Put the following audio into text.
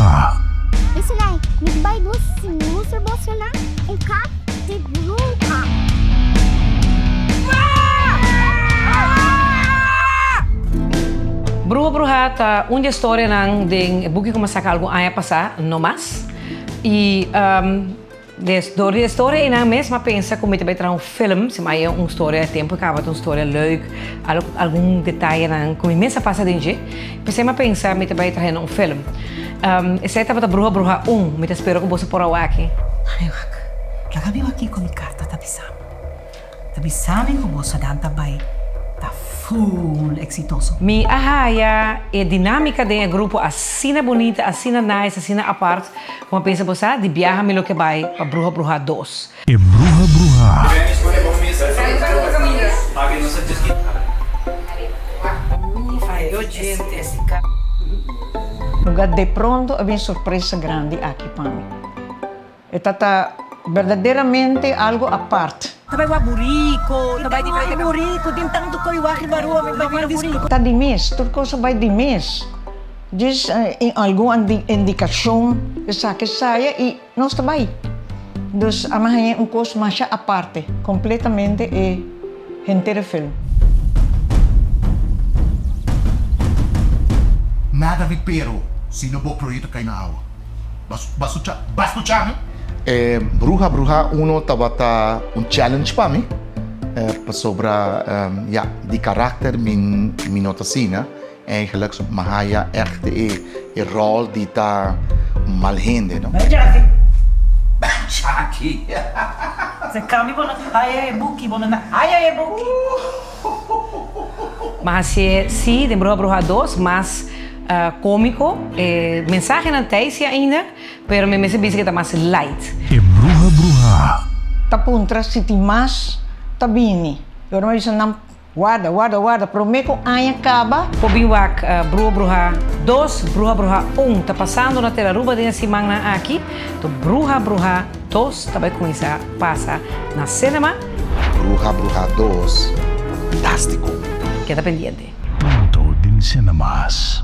Bruha. Isilay, nagbay mo sinusir mo sila ang kat di bruha. Bruha Bruha tá uma história nang ding buki ko masaka algo aya pasa no mas. E de história e na mesma pensa como também terá film, se mais uma história tempo acaba uma história leuk, algum detalhe nang como imensa passa dentro. Pensei mas pensa me também terá film. Esse estava da Bruha Bruha me espero que você por aqui. Anak, kagabi waki ko ni karta tabisam. Tabisamin ko bosa dan tabay. Tá full exitoso. Mi ahaya é dinâmica de grupo assina bonita, assina nice, assina apart. Como pensa você, de viaja me lo que vai para Bruha Bruha 2. E Bruha Bruha. Lugar de pronto havia surpresa grande aqui para mim. Está verdadeiramente algo à parte. Tabay wa buriko, tabay di kay buriko, tintang to koy waki barua may bagay buriko. Está de mês, tudo coisa vai de mês. Diz em alguma indicação que saia e nós também. Dus amanhã coisa mais à parte, completamente e inteiro filme. Nada vipero, sinubok proyekto kayo na awa. Basto siya, Bruha Bruha 1 tabata challenge para mim, sobra die karakter min minotasina, eigenlijk mahaya echt e rol die ta malhende, no? Jackie. Sa kami bo na ay buki bo na ay buki. Mas sim, de Bruha Bruha 2, mas cômico, mensagem na tese ainda, pero me parece que está mais light. E Bruha Bruha. Tapuntra si Timas Tabini. Eu não disse não, guarda, prometo aí acaba. Pobiwak Bruha Bruha 2, Bruha Bruha 1, tá passando na tela de semana aqui. To Bruha Bruha 2, também com isso passa na cinema. Bruha Bruha 2, fantástico. Queda pendiente. Pronto din cinemas.